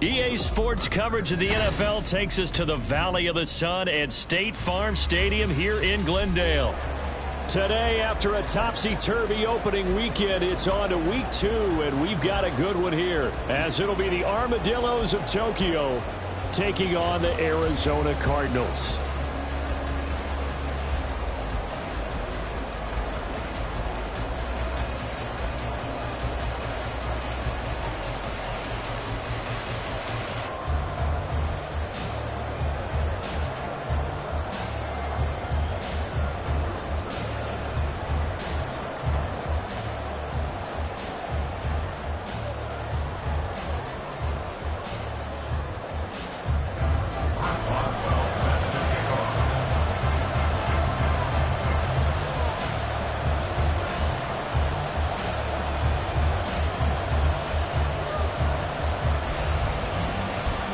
EA Sports coverage of the NFL takes us to the Valley of the Sun at State Farm Stadium here in Glendale. Today, after a topsy-turvy opening weekend, it's on to week 2, and we've got a good one here, as it'll be the Armadillos of Tokyo taking on the Arizona Cardinals.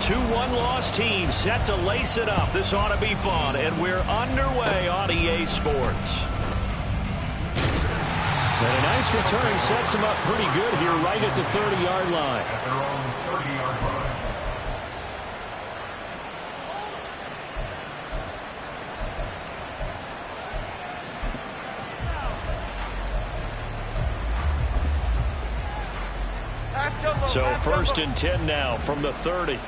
Two one-loss teams set to lace it up. This ought to be fun, and we're underway on EA Sports. And a nice return sets them up pretty good here right at the 30-yard line. At their own 30-yard line. So 1st and 10 now from the 30.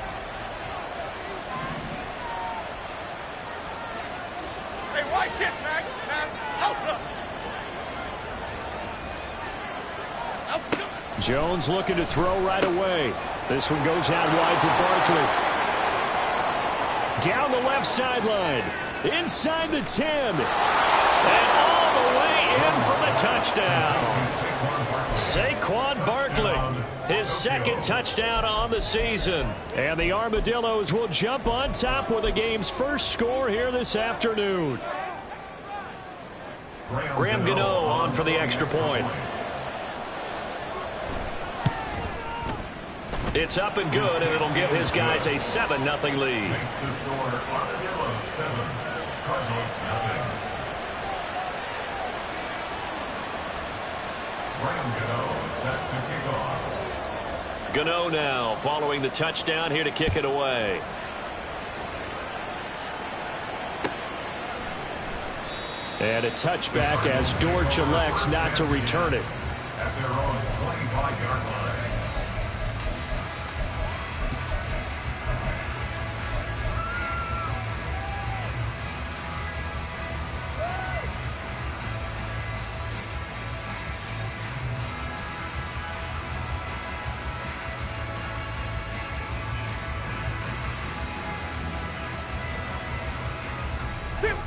Jones looking to throw right away. This one goes out wide for Barkley. Down the left sideline. Inside the 10. And all the way in for the touchdown. Saquon Barkley. His 2nd touchdown on the season. And the Armadillos will jump on top with the game's first score here this afternoon. Graham Gano on for the extra point. It's up and good, and it'll give his guys a 7-0 lead. Makes the score Armadillos 7, Cardinals 0. Graham Gano set to kick off. Gano now following the touchdown here to kick it away. And a touchback as Dortch elects not to return it. At their own 25-yard line.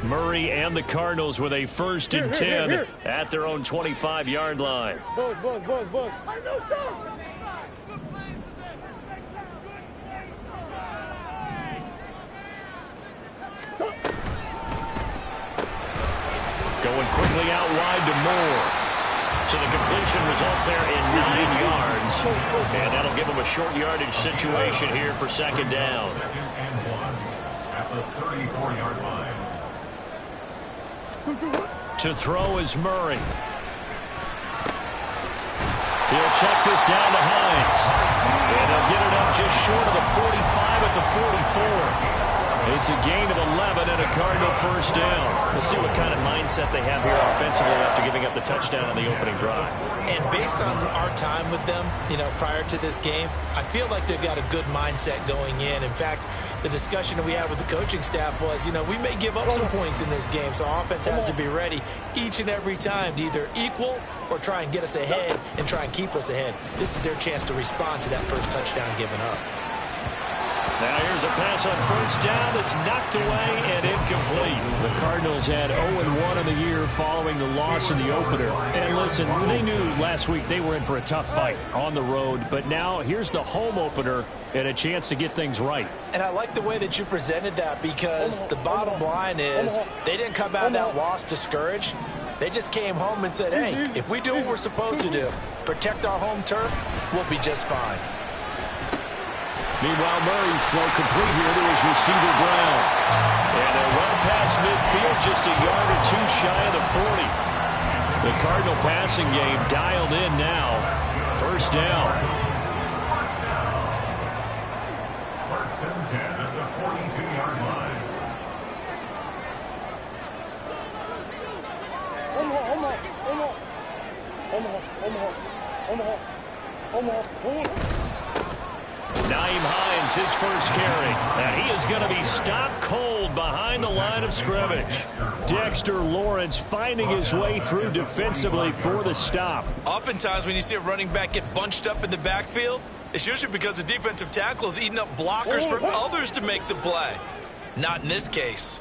Murray and the Cardinals with a 1st and 10 at their own 25-yard line. Going quickly out wide to Moore. So the completion results there in 9 yards. And that'll give them a short yardage situation here for 2nd down. 2nd and 1 at the 34-yard line. To throw is Murray. He'll check this down to Hines. And he'll get it up just short of the 45 at the 44. It's a gain of 11 and a Cardinal 1st down. We'll see what kind of mindset they have here offensively after giving up the touchdown on the opening drive. And based on our time with them, prior to this game, I feel like they've got a good mindset going in. In fact, the discussion that we had with the coaching staff was, we may give up some points in this game, so offense has to be ready each and every time to either equal or try and get us ahead and try and keep us ahead. This is their chance to respond to that first touchdown given up. Now here's a pass on 1st down. It's knocked away and incomplete. The Cardinals had 0-1 in the year following the loss in the opener. And listen, they knew last week they were in for a tough fight on the road. But now here's the home opener and a chance to get things right. And I like the way that you presented that, because the bottom line is they didn't come out of that loss discouraged. They just came home and said, hey, if we do what we're supposed to do, protect our home turf, we'll be just fine. Meanwhile, Murray's throw complete here to his receiver, Brown. And a run past midfield, just a yard or two shy of the 40. The Cardinal passing game dialed in now. 1st down. Naeem Hines, his first carry. And he is going to be stopped cold behind the line of scrimmage. Dexter Lawrence finding his way through defensively for the stop. Oftentimes when you see a running back get bunched up in the backfield, it's usually because the defensive tackle is eating up blockers for others to make the play. Not in this case.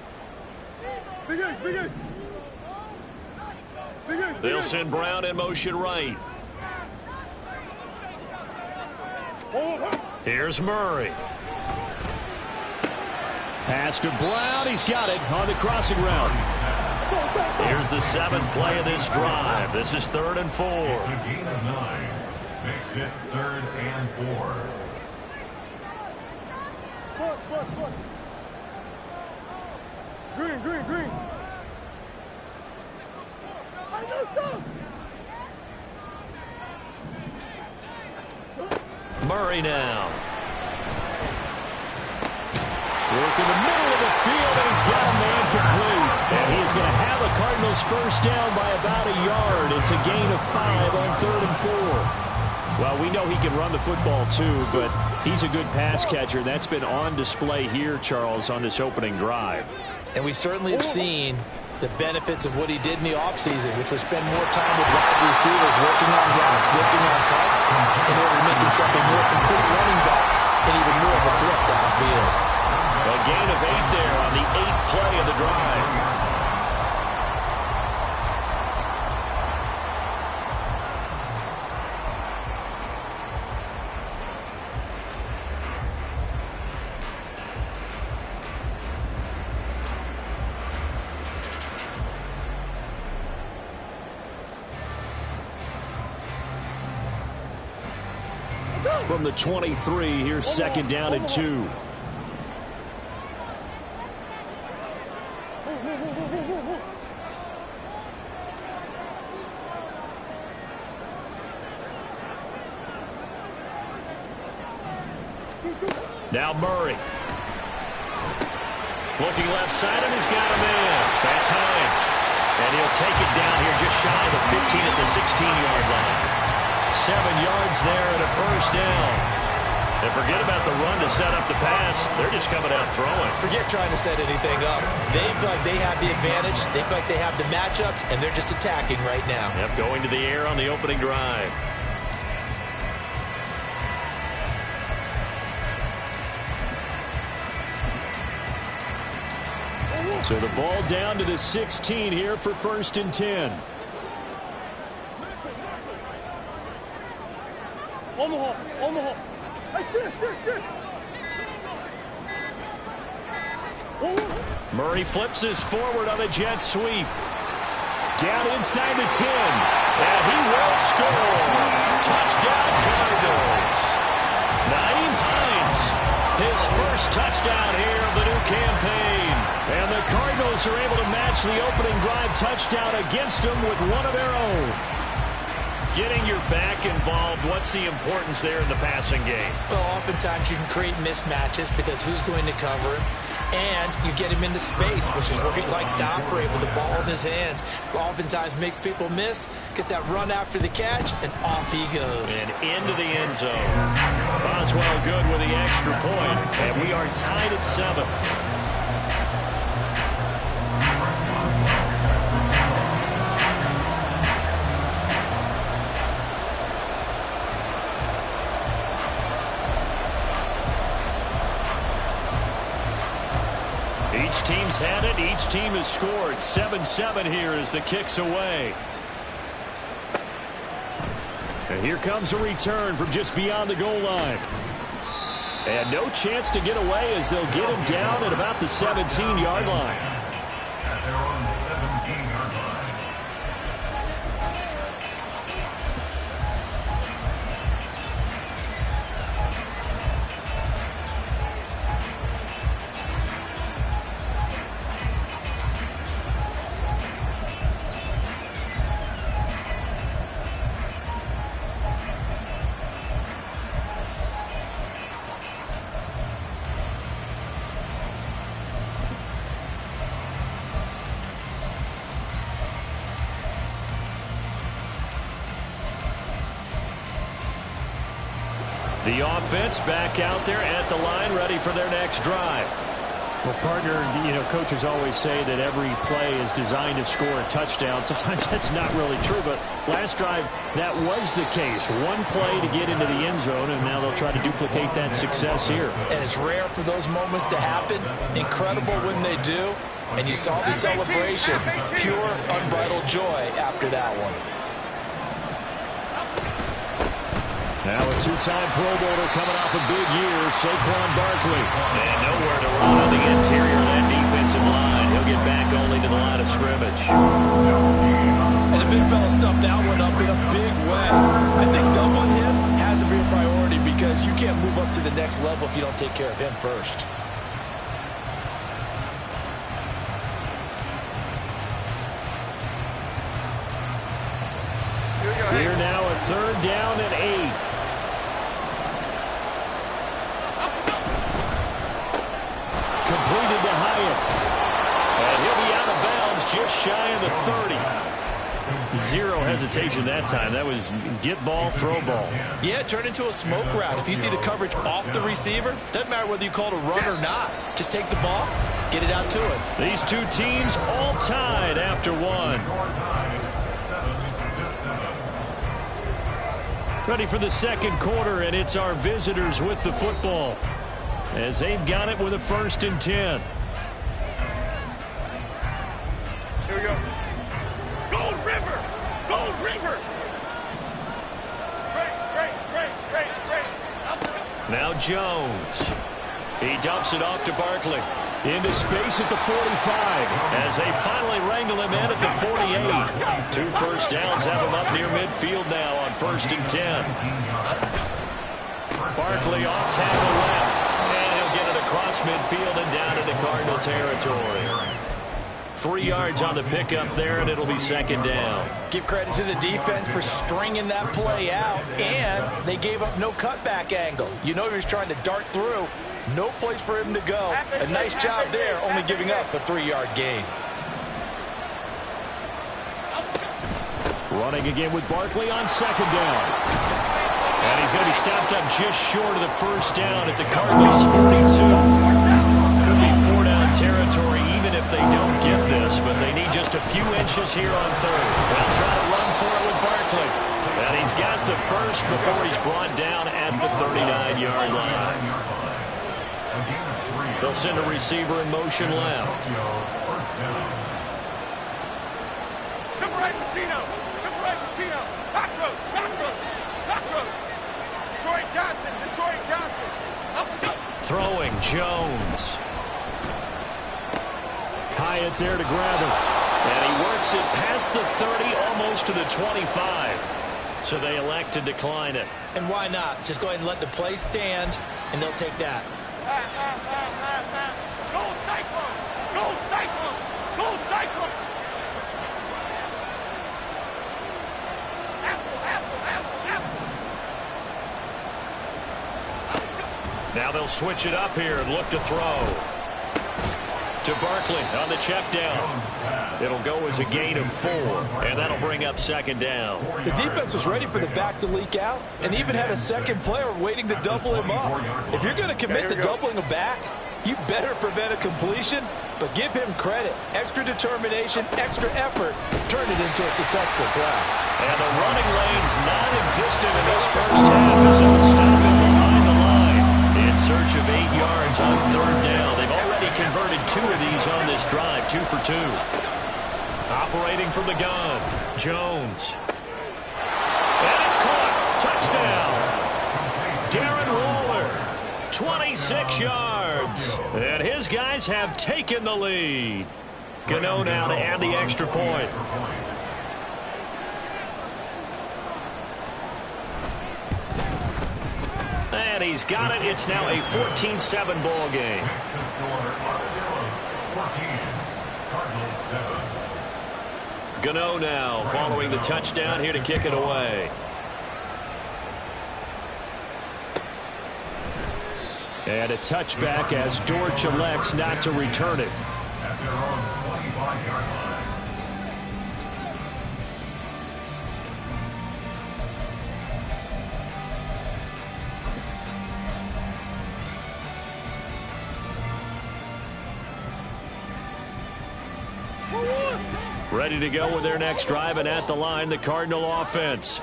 They'll send Brown in motion right. Here's Murray. Pass to Brown. He's got it on the crossing route. Here's the 7th play of this drive. This is 3rd and 4. It's a gain of 9. Makes it 3rd and 4. Green. Murray now. Work in the middle of the field, and he's got a man complete. And he is going to have a Cardinals first down by about a yard. It's a gain of 5 on 3rd and 4. Well, we know he can run the football too, but he's a good pass catcher. That's been on display here, Charles, on this opening drive. And we certainly have seen the benefits of what he did in the offseason, which was spend more time with wide receivers, working on routes, working on cuts, in order to make himself a more complete running back and even more of a threat downfield. A gain of 8 there on the 8th play of the drive. From the 23, here's 2nd down and 2. Now Murray. Looking left side, and he's got a man. That's Hines. And he'll take it down here just shy of the 15 at the 16-yard line. 7 yards there and a first down. And forget about the run to set up the pass. They're just coming out throwing. Forget trying to set anything up. They feel like they have the advantage. They feel like they have the matchups, and they're just attacking right now. Yep, going to the air on the opening drive. So the ball down to the 16 here for 1st and 10. Omaha. Hey, shit. Murray flips his forward on a jet sweep. Down inside the 10. And he will score. Touchdown Cardinals. Naeem Hines, his first touchdown here of the new campaign. And the Cardinals are able to match the opening drive touchdown against them with one of their own. Getting your back involved, what's the importance there in the passing game? Well, oftentimes you can create mismatches because who's going to cover him? And you get him into space, which is where he likes to operate with the ball in his hands. Oftentimes makes people miss, gets that run after the catch, and off he goes. And into the end zone. Boswell good with the extra point, and we are tied at 7. Each team's had it. Each team has scored. 7-7 here as the kick's away. And here comes a return from just beyond the goal line. And no chance to get away as they'll get him down at about the 17-yard line. At their own 17-yard line. The offense back out there at the line, ready for their next drive. Well, partner, coaches always say that every play is designed to score a touchdown. Sometimes that's not really true, but last drive, that was the case. One play to get into the end zone, and now they'll try to duplicate that success here. And it's rare for those moments to happen. Incredible when they do. And you saw the celebration. Pure, unbridled joy after that one. Now a two-time Pro Bowler coming off a big year, Saquon Barkley. And nowhere to run on the interior of that defensive line. He'll get back only to the line of scrimmage. And the big fella stuffed that one up in a big way. I think doubling him has to be a priority because you can't move up to the next level if you don't take care of him first. Here now a third down and 8. Completed to Hyatt. And he'll be out of bounds just shy of the 30. Zero hesitation that time. That was get ball, throw ball. Yeah, it turned into a smoke route. If you see the coverage off the receiver, doesn't matter whether you call it a run or not. Just take the ball, get it out to him. These two teams all tied after one. Ready for the second quarter, and it's our visitors with the football as they've got it with a 1st and 10. Here we go. Gold River! Gold River! Great. Now Jones. He dumps it off to Barkley. Into space at the 45 as they finally wrangle him in at the 48. 2 first downs have him up near midfield now on 1st and 10. Barkley off tackle left, and he'll get it across midfield and down into Cardinal territory. 3 yards on the pickup there, and it'll be 2nd down. Give credit to the defense for stringing that play out, and they gave up no cutback angle. You know he was trying to dart through. No place for him to go. A nice job there, only giving up a 3-yard gain. Running again with Barkley on 2nd down. And he's going to be stopped up just short of the 1st down at the Cardinals' 42. Could be 4-down territory even if they don't get this, but they need just a few inches here on 3rd. They'll try to run for it with Barkley. And he's got the first before he's brought down at the 39-yard line. They'll send a receiver in motion left. Jump right, Pacino. Back road. Detroit Johnson. Up we go. Throwing Jones. Hyatt there to grab him. And he works it past the 30, almost to the 25. So they elect to decline it. And why not? Just go ahead and let the play stand, and they'll take that. Gold Cyclone! Now they'll switch it up here and look to throw. To Barkley on the check down. It'll go as a gain of 4, and that'll bring up 2nd down. The defense was ready for the back to leak out and even had a second player waiting to double him up. If you're going to commit to doubling a back, you better prevent a completion, but give him credit. Extra determination, extra effort, turned it into a successful play. And the running lane's non-existent in this first half as they'll stop him behind the line. In search of 8 yards on 3rd down. They've already converted 2 of these on this drive, 2 for 2. Operating from the gun, Jones. And it's caught. Touchdown. Darren Waller, 26 yards. And his guys have taken the lead. Gano now to add the extra point. And he's got it. It's now a 14-7 ball game. Gano now following the touchdown here to kick it away. And a touchback as Dortch elects not to return it. At their own 25-yard line. Ready to go with their next drive, and at the line, the Cardinal offense.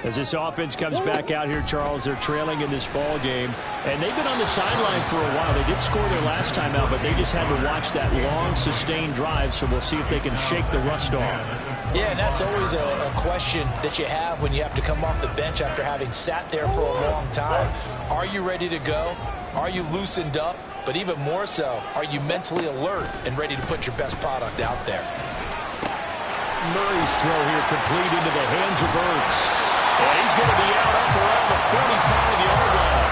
As this offense comes back out here, Charles, they're trailing in this ball game, and they've been on the sideline for a while. They did score their last time out, but they just had to watch that long, sustained drive, so we'll see if they can shake the rust off. Yeah, that's always a question that you have when you have to come off the bench after having sat there for a long time. Are you ready to go? Are you loosened up? But even more so, are you mentally alert and ready to put your best product out there? Murray's throw here complete into the hands of Ertz. And he's going to be out up around the 45-yard line.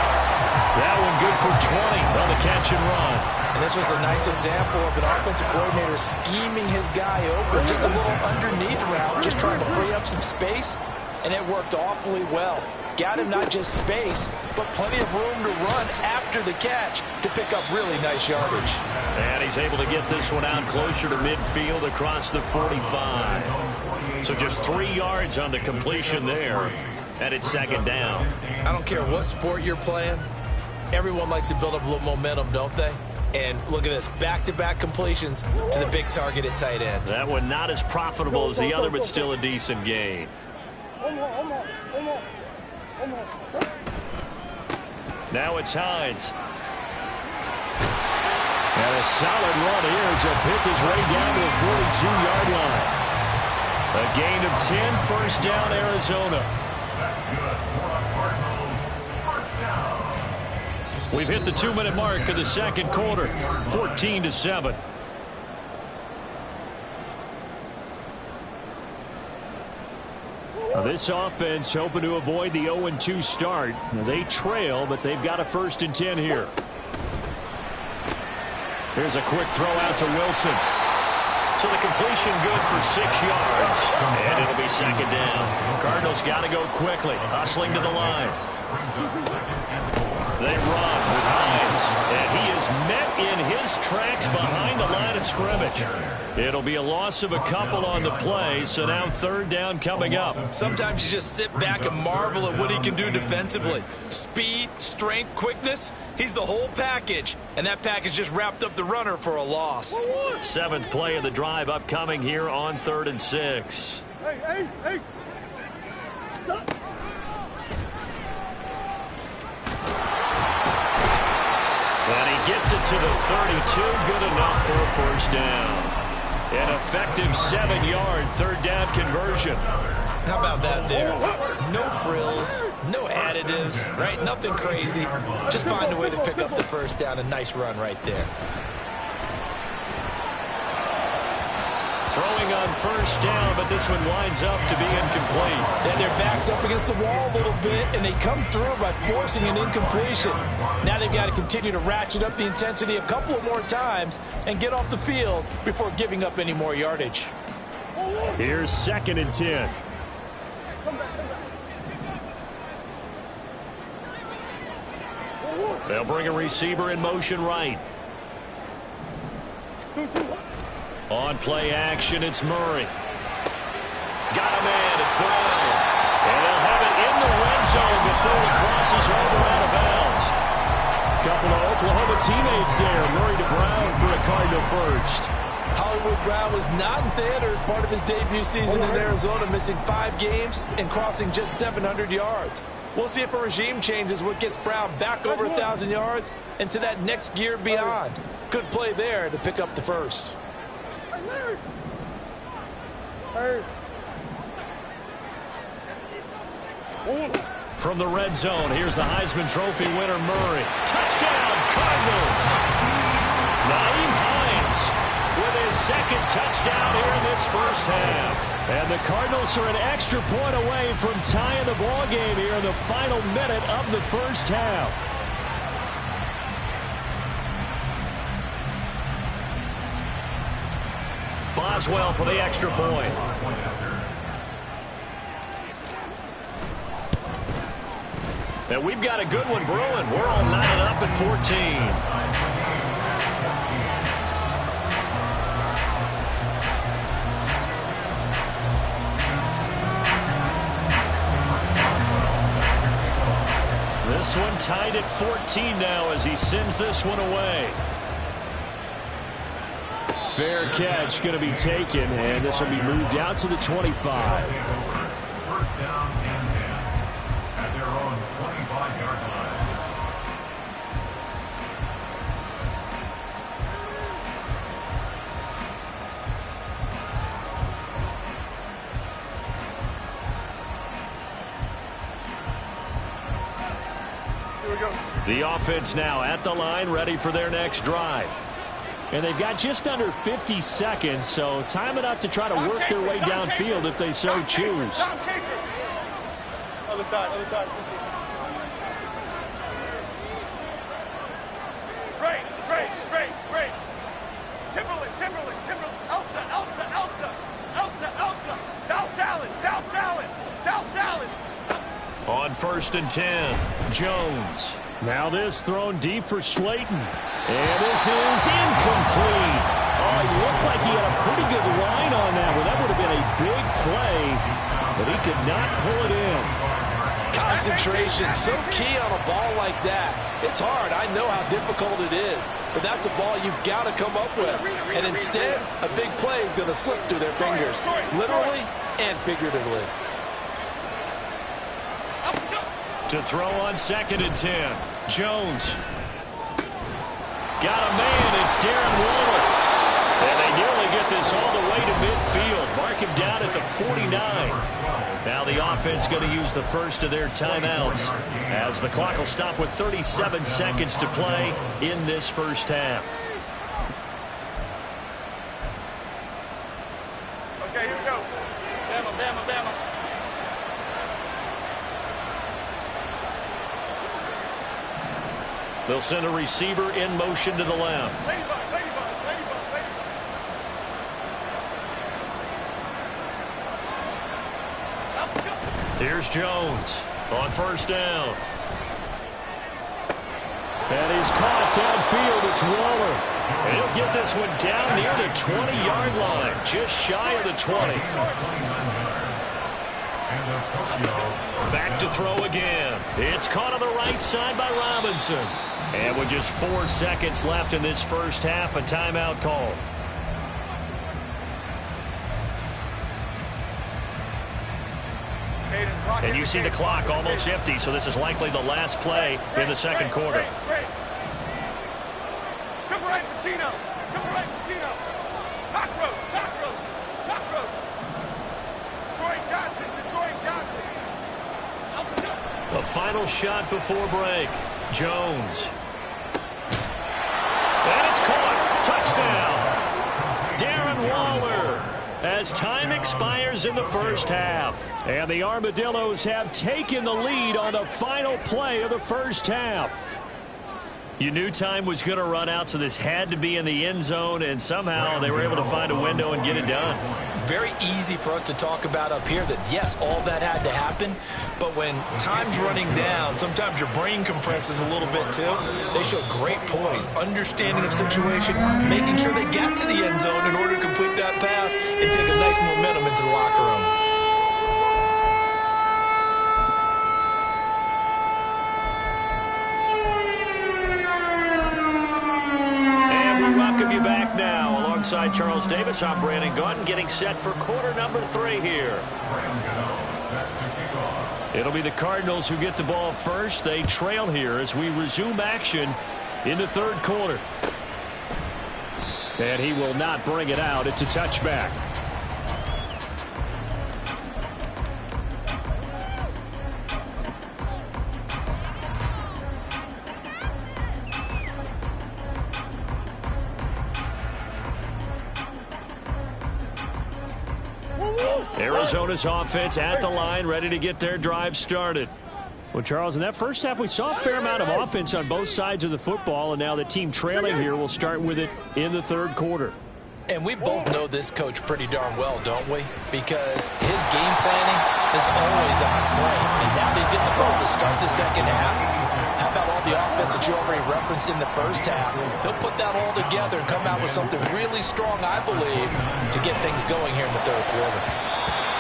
That one good for 20 on the catch and run. And this was a nice example of an offensive coordinator scheming his guy open. Just a little underneath route, just trying to free up some space, and it worked awfully well. Got him not just space, but plenty of room to run after the catch to pick up really nice yardage. And he's able to get this one out closer to midfield across the 45. So just 3 yards on the completion there, and it's second down. I don't care what sport you're playing. Everyone likes to build up a little momentum, don't they? And look at this, back-to-back completions to the big target at tight end. That one not as profitable as the other, but still a decent gain. Now it's Hines. And a solid run here as he'll pick his way down to the 42-yard line. A gain of 10, first down, Arizona. That's good. Cardinals, first down. We've hit the 2-minute mark of the second quarter, 14-7. Now this offense hoping to avoid the 0-2 start. Now they trail, but they've got a 1st and 10 here. Here's a quick throw out to Wilson. So the completion good for 6 yards, and it'll be second down. Cardinals got to go quickly, hustling to the line. They run with Hines, and he is met in his tracks behind the line of scrimmage. It'll be a loss of a couple on the play, so now 3rd down coming up. Sometimes you just sit back and marvel at what he can do defensively. Speed, strength, quickness, he's the whole package. And that package just wrapped up the runner for a loss. 7th play of the drive upcoming here on 3rd and 6. Hey, Ace. Stop. And he gets it to the 32, good enough for a 1st down. An effective 7-yard 3rd down conversion. How about that there? No frills, no additives, right? Nothing crazy. Just find a way to pick up the 1st down. A nice run right there. Throwing on 1st down, but this one winds up to be incomplete. And their back's up against the wall a little bit, and they come through by forcing an incompletion. Now they've got to continue to ratchet up the intensity a couple of more times and get off the field before giving up any more yardage. Here's 2nd and 10. They'll bring a receiver in motion right. On play action, it's Murray. Got a man, it's Brown. And they'll have it in the red zone before he crosses over out of bounds. Couple of Oklahoma teammates there. Murray to Brown for a Cardinal 1st. Hollywood Brown was not in theater as part of his debut season in Arizona, missing 5 games and crossing just 700 yards. We'll see if a regime change is what gets Brown back over 1,000 yards and to that next gear beyond. Good play there to pick up the 1st. From the red zone, here's the Heisman Trophy winner, Murray. Touchdown, Cardinals! Nyheim Hines with his 2nd touchdown here in this 1st half. And the Cardinals are an extra point away from tying the ball game here in the final minute of the 1st half. Boswell for the extra point. And we've got a good one brewing. We're all knotted up at 14. This one tied at 14 now as he sends this one away. Fair catch going to be taken, and this will be moved out to the 25. First down and 10 at their own 25-yard line. Here we go. The offense now at the line, ready for their next drive. And they've got just under 50 seconds, so time enough to try to work their way downfield if they so choose. Other side, other side. Great. Timberland. Elsa. South salad. On 1st and 10, Jones. Now this thrown deep for Slayton. And this is incomplete. Oh, he looked like he had a pretty good line on that one. That would have been a big play, but he could not pull it in. Concentration, so key on a ball like that. It's hard. I know how difficult it is, but that's a ball you've got to come up with. And instead, a big play is going to slip through their fingers, literally and figuratively. To throw on 2nd and 10, Jones. Got a man, it's Darren Waller. And they nearly get this all the way to midfield. Mark him down at the 49. Now the offense going to use the first of their timeouts as the clock will stop with 37 seconds to play in this first half. Okay, here we go. Bama. They'll send a receiver in motion to the left. Ladybug. Here's Jones on 1st down. And he's caught downfield. It's Waller. And he'll get this one down near the 20-yard line, just shy of the 20. Back to throw again. It's caught on the right side by Robinson. And with just 4 seconds left in this first half, a timeout call. And you see the clock almost empty, so this is likely the last play in the second quarter. Triple right, Pacino. Cockroach. Detroit Johnson. The final shot before break. Jones. And it's caught. Touchdown. Darren Waller. As time expires in the first half. And the Armadillos have taken the lead on the final play of the first half. You knew time was going to run out, so this had to be in the end zone, and somehow they were able to find a window and get it done. Very easy for us to talk about up here that, yes, all that had to happen, but when time's running down, sometimes your brain compresses a little bit too. They showed great poise, understanding of situation, making sure they got to the end zone in order to complete that pass and take a nice momentum into the locker room. Welcome you back now. Alongside Charles Davis, I'm Brandon Gaudin, getting set for quarter number 3 here. It'll be the Cardinals who get the ball first. They trail here as we resume action in the third quarter. And he will not bring it out. It's a touchback. Arizona's offense at the line, ready to get their drive started. Well, Charles, in that first half, we saw a fair amount of offense on both sides of the football, and now the team trailing here will start with it in the third quarter. And we both know this coach pretty darn well, don't we? Because his game planning is always on play. And now he's getting the ball to start the second half. How about all the offense that you already referenced in the first half? He'll put that all together and come out with something really strong, I believe, to get things going here in the third quarter.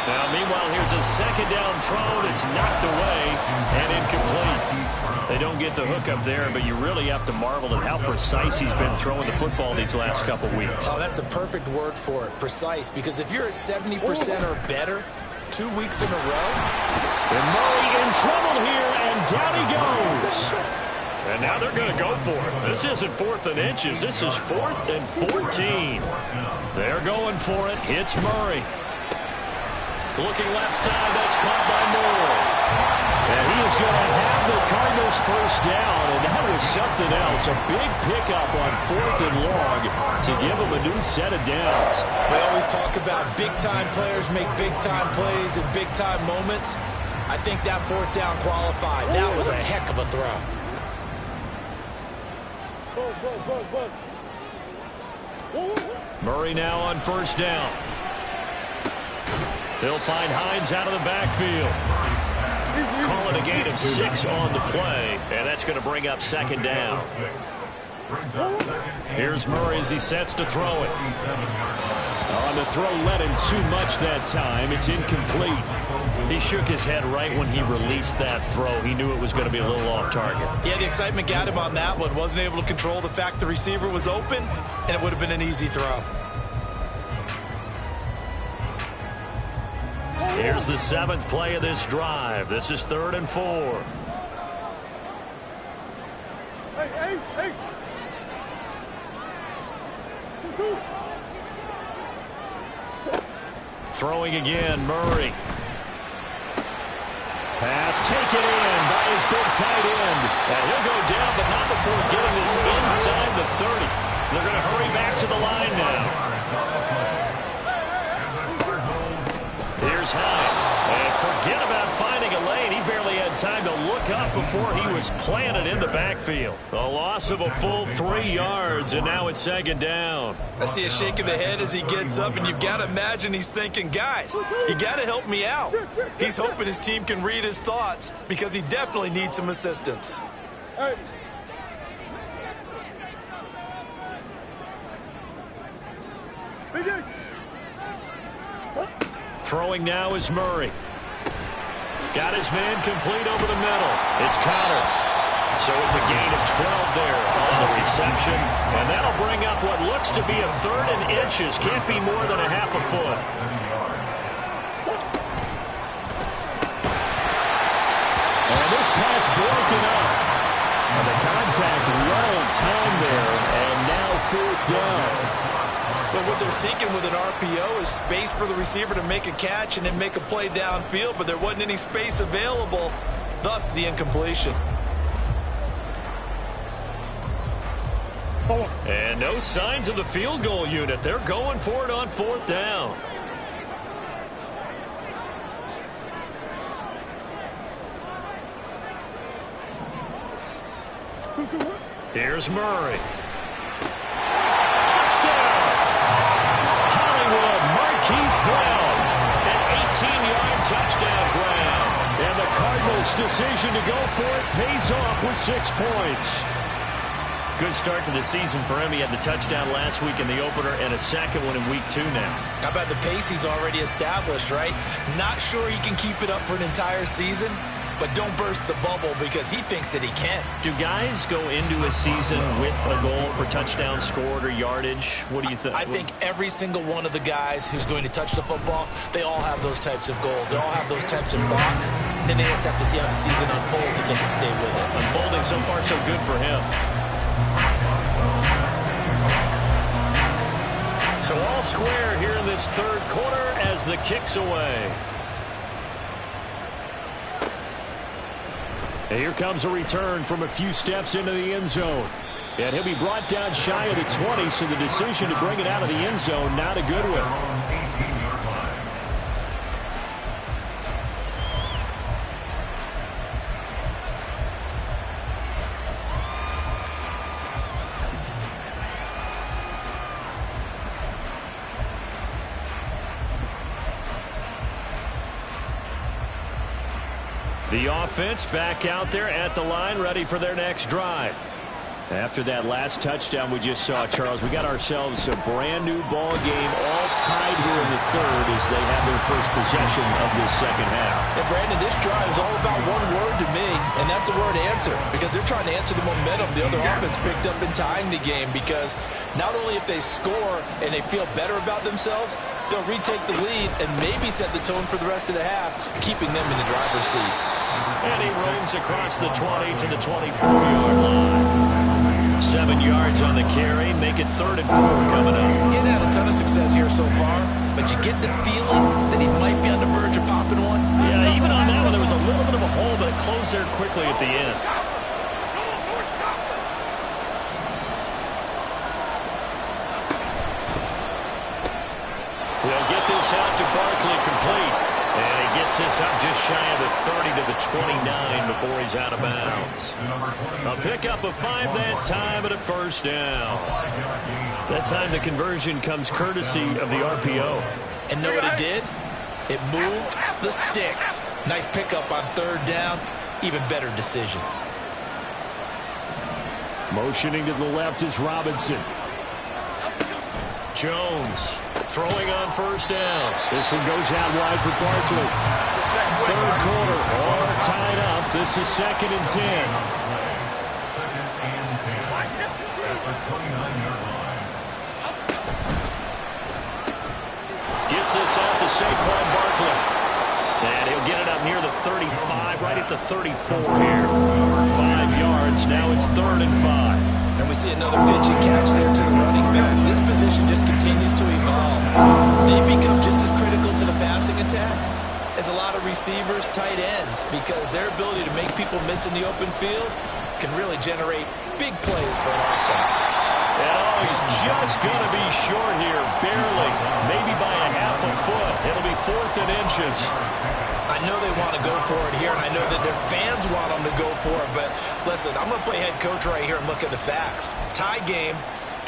Now, meanwhile, here's a second down throw. It's knocked away and incomplete. They don't get the hook up there, but you really have to marvel at how precise he's been throwing the football these last couple weeks. Oh, that's the perfect word for it, precise, because if you're at 70% or better 2 weeks in a row. And Murray in trouble here, and down he goes. And now they're going to go for it. This isn't 4th and inches. This is 4th and 14. They're going for it. Hits Murray. Looking left side. That's caught by Moore. And he is going to have the Cardinals first down. And that was something else. A big pickup on 4th and long to give them a new set of downs. We always talk about big-time players make big-time plays in big-time moments. I think that 4th down qualified. That was a heck of a throw. Murray now on first down. He'll find Hines out of the backfield. Call it a gain of 6 on the play, and that's going to bring up second down. Here's Murray as he sets to throw it. The throw led him too much that time. It's incomplete. He shook his head right when he released that throw. He knew it was going to be a little off target. Yeah, the excitement got him on that one. Wasn't able to control the fact the receiver was open, and it would have been an easy throw. Here's the 7th play of this drive. This is 3rd and 4. Hey. Throwing again, Murray. Pass taken in by his big tight end. And he'll go down, but not before getting this inside the 30. They're going to hurry back to the line now. Here's Hines. And forget about finding a lane. He barely had time to look up before he was planted in the backfield. A loss of a full 3 yards, and now it's second down. I see a shake of the head as he gets up, and you've got to imagine he's thinking, guys, you got to help me out. He's hoping his team can read his thoughts because he definitely needs some assistance. Throwing now is Murray. Got his man complete over the middle. It's Connor. So it's a gain of 12 there on the reception. And that'll bring up what looks to be a 3rd and inches. Can't be more than a half a foot. And this pass broken up. And the contact well timed there. And now 4th down. But what they're seeking with an RPO is space for the receiver to make a catch and then make a play downfield, but there wasn't any space available, thus the incompletion. And no signs of the field goal unit. They're going for it on 4th down. Here's Murray. Marquise Brown, an 18-yard touchdown grab. And the Cardinals' decision to go for it pays off with 6 points. Good start to the season for him. He had the touchdown last week in the opener and a second one in week 2 now. How about the pace he's already established, right? Not sure he can keep it up for an entire season, but don't burst the bubble because he thinks that he can. Do guys go into a season with a goal for touchdown scored or yardage? What do you think? I think every single one of the guys who's going to touch the football, they all have those types of goals. They all have those types of thoughts. Then they just have to see how the season unfolds if they can stay with it. Unfolding so far so good for him. So all square here in this 3rd quarter as the kick's away. And here comes a return from a few steps into the end zone. And he'll be brought down shy of the 20, so the decision to bring it out of the end zone, not a good one. The offense back out there at the line, ready for their next drive. After that last touchdown we just saw, Charles, we got ourselves a brand new ball game, all tied here in the third as they have their first possession of this second half. And Brandon, this drive is all about one word to me, and that's the word answer, because they're trying to answer the momentum the other offense picked up in tying the game, because not only if they score and they feel better about themselves, they'll retake the lead and maybe set the tone for the rest of the half, keeping them in the driver's seat. And he roams across the 20 to the 24-yard line. 7 yards on the carry. Make it 3rd and 4 coming up. Getting had a ton of success here so far, but you get the feeling that he might be on the verge of popping one. Yeah, even on that one, there was a little bit of a hole, but it closed there quickly at the end. We'll get this out to Barkley, complete. And he gets this up just shy of the 30 to the 29 before he's out of bounds. A pickup of 5 that time and a first down. That time the conversion comes courtesy of the RPO. And know what it did? It moved the sticks. Nice pickup on 3rd down. Even better decision. Motioning to the left is Robinson. Jones throwing on first down. This one goes out wide for Barkley. 3rd quarter, all tied up. This is 2nd and 10. 2nd and 10 at the 29-yard line. Gets this out to Saquon Barkley. And he'll get it up near the 35, right at the 34 here. 5 yards, now it's 3rd and 5. And we see another pitch and catch there to the running back. This position just continues to evolve. They become just as critical to the passing attack as a lot of receivers, tight ends, because their ability to make people miss in the open field can really generate big plays for an offense. And he's just going to be short here, barely, maybe by a half a foot. It'll be 4th and inches. I know they want to go for it here, and I know that their fans want them to go for it, but listen, I'm going to play head coach right here and look at the facts. Tie game,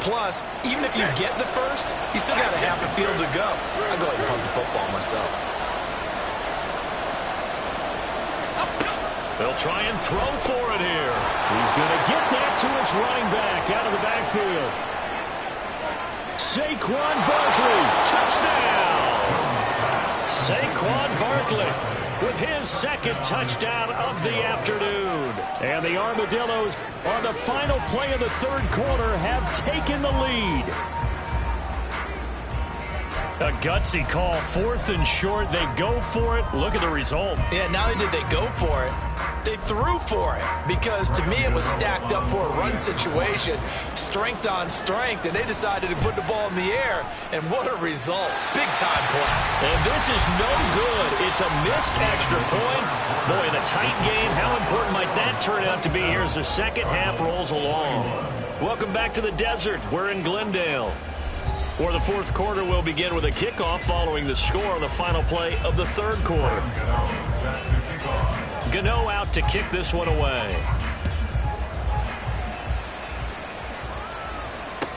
plus, even if you get the first, you still got a half a field to go. I'll go ahead and punt the football myself. They'll try and throw for it here. He's going to get that to his running back out of the backfield. Saquon Barkley, touchdown! Saquon Barkley with his 2nd touchdown of the afternoon. And the Armadillos, on the final play of the 3rd quarter, have taken the lead. A gutsy call, 4th and short. They go for it. Look at the result. Yeah, not only did they go for it, they threw for it, because to me it was stacked up for a run situation, strength on strength, and they decided to put the ball in the air, and what a result. Big time play. And this is no good. It's a missed extra point. Boy, in a tight game, how important might that turn out to be here as the second half rolls along? Welcome back to the desert. We're in Glendale. For the 4th quarter, we'll begin with a kickoff following the score on the final play of the 3rd quarter. Gano out to kick this one away.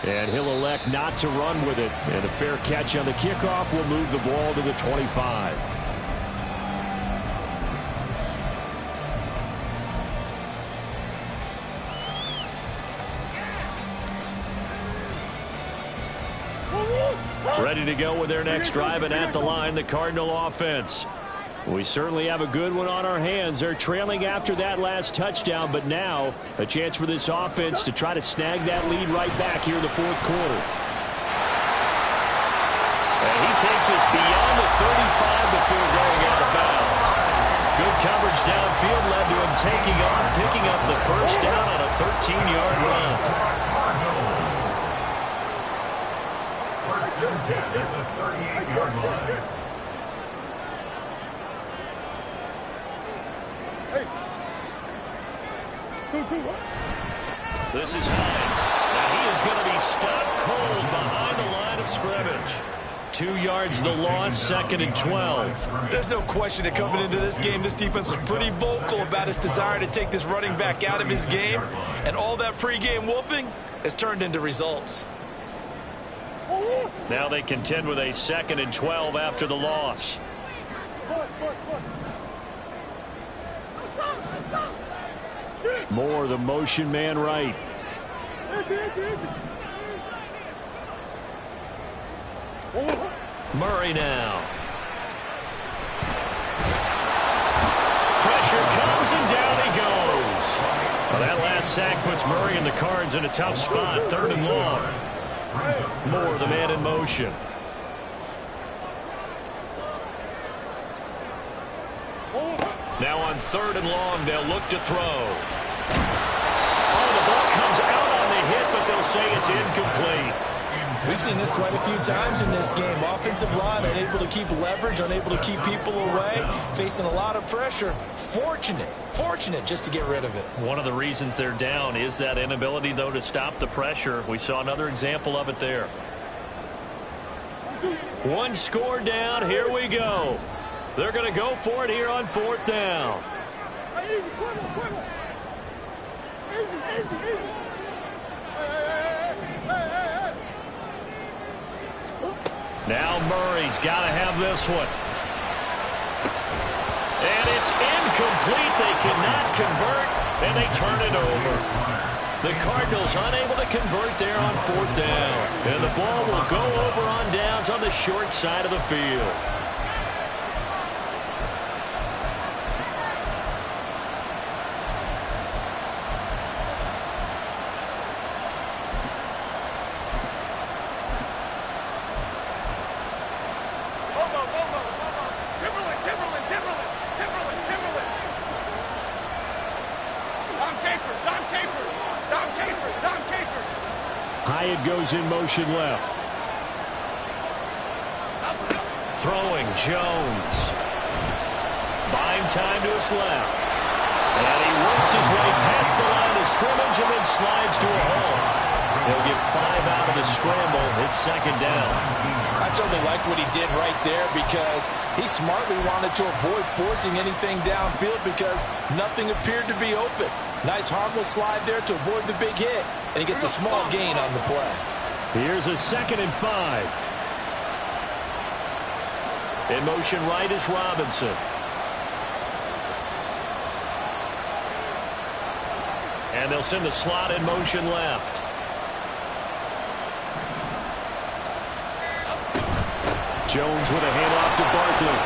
And he'll elect not to run with it. And a fair catch on the kickoff will move the ball to the 25. Ready to go with their next drive, and at the line, the Cardinal offense. We certainly have a good one on our hands. They're trailing after that last touchdown, but now a chance for this offense to try to snag that lead right back here in the 4th quarter. And he takes us beyond the 35 before going out of bounds. Good coverage downfield led to him taking off, picking up the first down on a 13-yard run. 1st and 10 at the 38-yard line. This is Hines. Now he is going to be stopped cold behind the line of scrimmage. 2 yards the loss, 2nd and 12. There's no question that coming into this game, this defense was pretty vocal about its desire to take this running back out of his game. And all that pregame wolfing has turned into results. Now they contend with a 2nd and 12 after the loss. Moore, the motion man right. Murray now. Pressure comes and down he goes. Well, that last sack puts Murray and the Cards in a tough spot. 3rd and long. Moore, the man in motion. Now on 3rd and long, they'll look to throw. Oh, the ball comes out on the hit, but they'll say it's incomplete. We've seen this quite a few times in this game. Offensive line unable to keep leverage, unable to keep people away, facing a lot of pressure. Fortunate just to get rid of it. One of the reasons they're down is that inability, though, to stop the pressure. We saw another example of it there. One score down. Here we go. They're going to go for it here on 4th down. Now Murray's got to have this one. And it's incomplete. They cannot convert, and they turn it over. The Cardinals unable to convert there on 4th down. And the ball will go over on downs on the short side of the field. Hyatt goes in motion left. Throwing Jones. Buying time to his left. And he works his way past the line of scrimmage and then slides to a hole. He'll get 5 out of the scramble. It's 2nd down. I certainly like what he did right there because he smartly wanted to avoid forcing anything downfield because nothing appeared to be open. Nice harmless slide there to avoid the big hit, and he gets a small gain on the play. Here's a 2nd and 5. In motion right is Robinson. And they'll send the slot in motion left. Jones with a handoff to Barkley.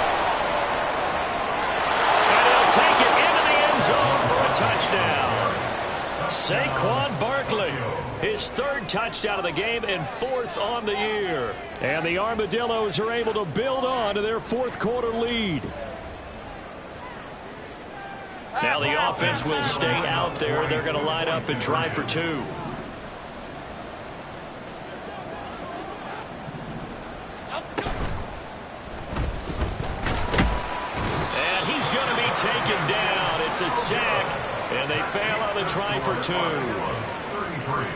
And he'll take it into the end zone for a touchdown. Saquon Barkley, his 3rd touchdown of the game and 4th on the year. And the Armadillos are able to build on to their 4th quarter lead. Now the offense will stay out there. They're going to line up and try for 2. And he's going to be taken down. It's a sack, and they fail on the try for 2. 33,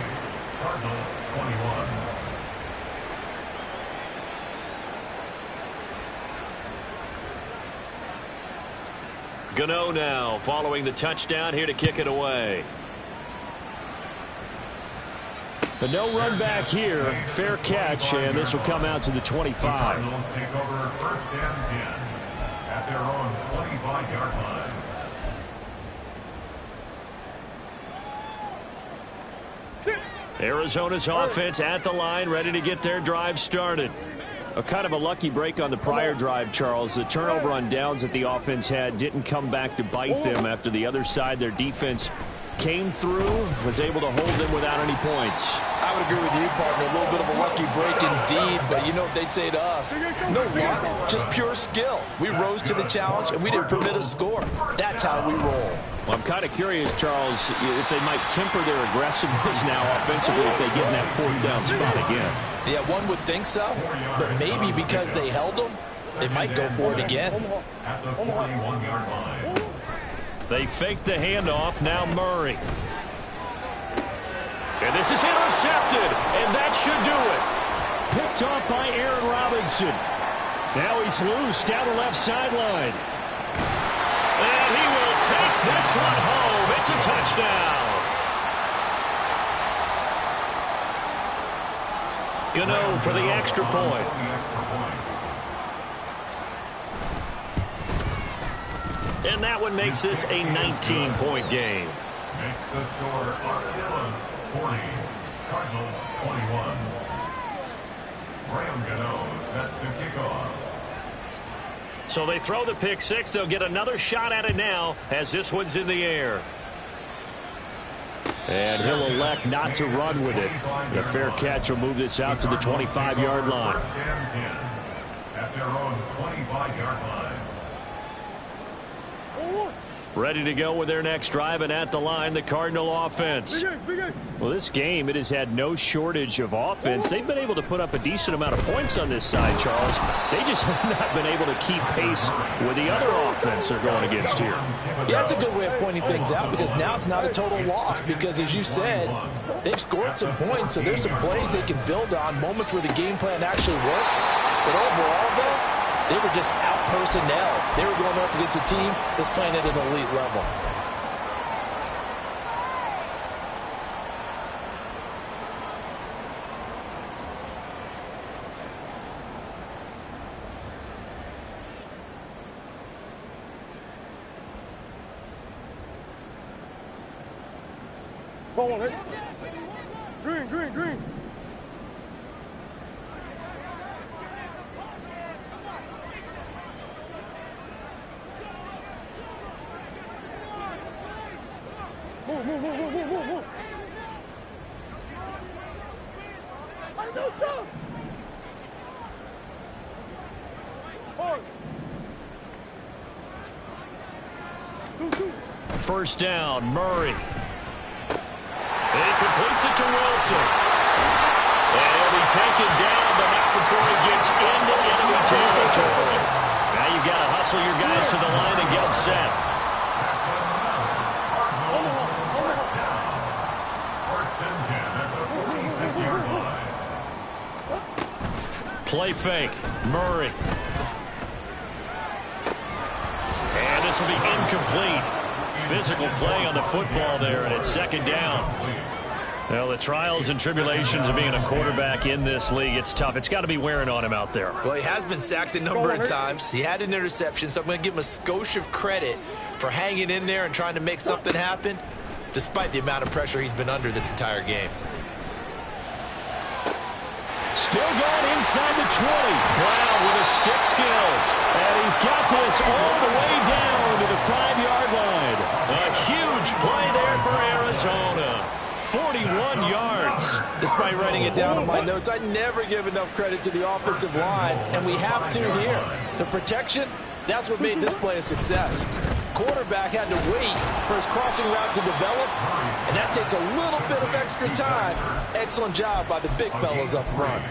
Cardinals 21. Gano now following the touchdown here to kick it away. But no run back here. Fair catch, and this will come out to the 25. The Cardinals take over 1st and 10 at their own 25-yard line. Arizona's offense at the line, ready to get their drive started. A kind of a lucky break on the prior drive, Charles. The turnover on downs that the offense had didn't come back to bite them after the other side. Their defense came through, was able to hold them without any points. I would agree with you, partner. A little bit of a lucky break indeed, but you know what they'd say to us? No luck, just pure skill. We rose to the challenge, and we didn't permit a score. That's how we roll. Well, I'm kind of curious, Charles, if they might temper their aggressiveness now offensively if they get in that 4th down spot again. Yeah, one would think so, but maybe because they held them, they might go for it again. At the 41-yard line. They fake the handoff. Now Murray. And this is intercepted, and that should do it. Picked off by Aaron Robinson. Now he's loose down the left sideline. And he will take this one home. It's a touchdown. Gano for the extra point. And that one makes this a 19-point game. Makes the score Armadillos 40, Cardinals 21. Graham Gano set to kick off. So they throw the pick six. They'll get another shot at it now as this one's in the air. And he'll elect not to run with it. The fair catch will move this out to the 25-yard line. First and 10 at their own 25-yard line. Ready to go with their next drive, and at the line, the Cardinal offense. Well, this game, it has had no shortage of offense. They've been able to put up a decent amount of points on this side, Charles. They just have not been able to keep pace with the other offense they're going against here. Yeah, that's a good way of pointing things out, because now it's not a total loss, because as you said, they've scored some points, so there's some plays they can build on, moments where the game plan actually worked. But overall, though, they were just out personnel. They were going up against a team that's playing at an elite level. Come on, green, green, green. Move, move, move, move, move, move, move. I know so. Forward. 2-2. First down, Murray. And he completes it to Wilson. And he'll be taken down, but not before he gets into enemy territory. Now you've got to hustle your guys to the line and get them set. First and 10 at the 46-yard line. Play fake, Murray. And this will be incomplete. Physical play on the football there, and it's second down. Well, the trials and tribulations of being a quarterback in this league, it's tough. It's got to be wearing on him out there. Well, he has been sacked a number of times. He had an interception, so I'm going to give him a skosh of credit for hanging in there and trying to make something happen, despite the amount of pressure he's been under this entire game. Still going inside the 20. Brown with his stick skills. And he's got this all the way down to the 5-yard line. A huge play there for Arizona. 41 yards. Despite writing it down on my notes, I never give enough credit to the offensive line, and we have to here. The protection, that's what made this play a success. Quarterback had to wait for his crossing route to develop, and that takes a little bit of extra time. Excellent job by the big fellas up front.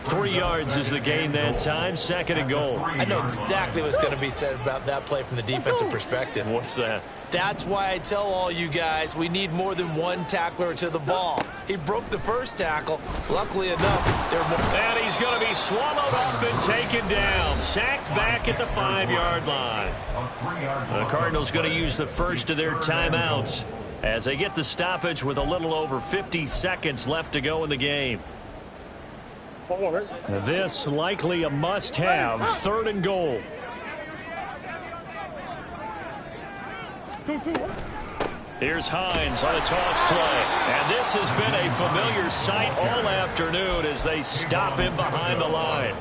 3 yards is the gain that time. Second and goal. I know exactly what's going to be said about that play from the defensive perspective. What's that? That's why I tell all you guys we need more than one tackler to the ball. He broke the first tackle. Luckily enough, they're more. And he's going to be swallowed up and taken down. Sacked back at the 5-yard line. The Cardinals going to use the first of their timeouts as they get the stoppage with a little over 50 seconds left to go in the game. This likely a must-have. Third and goal. 2-2. Here's Hines on a toss play. And this has been a familiar sight all afternoon as they stop him behind the line.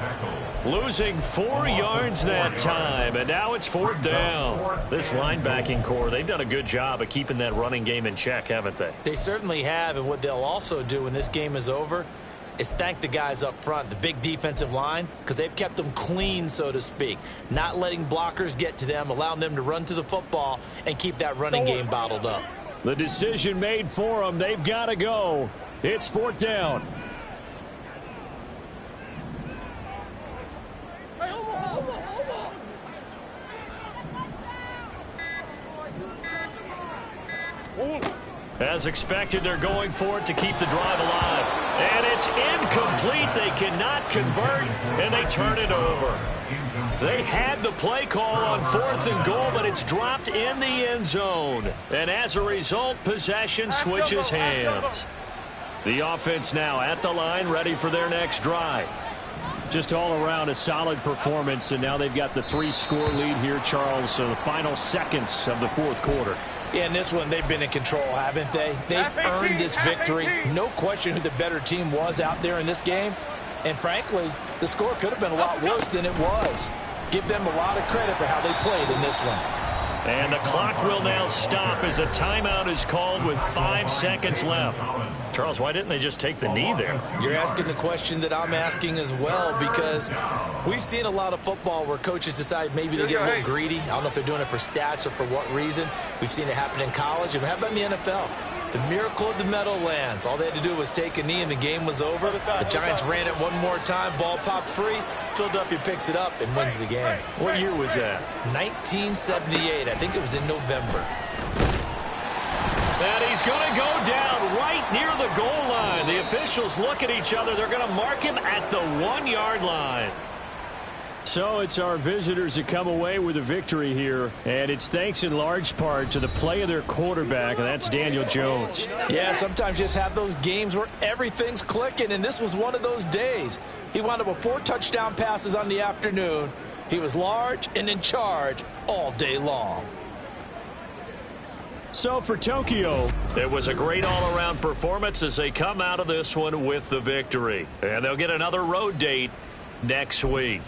Losing 4 yards that time, and now it's fourth down. This linebacking core, they've done a good job of keeping that running game in check, haven't they? They certainly have, and what they'll also do when this game is over is thank the guys up front, the big defensive line, because they've kept them clean, so to speak. Not letting blockers get to them, allowing them to run to the football and keep that running game bottled up. The decision made for them. They've got to go. It's fourth down. As expected, they're going for it to keep the drive alive. And it's incomplete. They cannot convert, and they turn it over. They had the play call on fourth and goal, but it's dropped in the end zone. And as a result, possession switches hands. The offense now at the line, ready for their next drive. Just all around a solid performance, and now they've got the 3-score lead here, Charles, so the final seconds of the fourth quarter. Yeah, in this one, they've been in control, haven't they? They've earned this victory. No question who the better team was out there in this game. And frankly, the score could have been a lot worse than it was. Give them a lot of credit for how they played in this one. And the clock will now stop as a timeout is called with 5 seconds left. Charles, why didn't they just take the knee there? You're asking the question that I'm asking as well, because we've seen a lot of football where coaches decide maybe they get a little greedy. I don't know if they're doing it for stats or for what reason. We've seen it happen in college. And how about in the NFL? The miracle of the Meadowlands. All they had to do was take a knee and the game was over. The Giants ran it one more time. Ball popped free. Philadelphia picks it up and wins the game. What year was that? 1978. I think it was in November. And he's going to go down right near the goal line. The officials look at each other. They're going to mark him at the 1-yard line. So it's our visitors that come away with a victory here, and it's thanks in large part to the play of their quarterback, and that's Daniel Jones. Yeah, sometimes you just have those games where everything's clicking, and this was one of those days. He wound up with 4 touchdown passes on the afternoon. He was large and in charge all day long. So for Tokyo, it was a great all-around performance as they come out of this one with the victory. And they'll get another road date next week.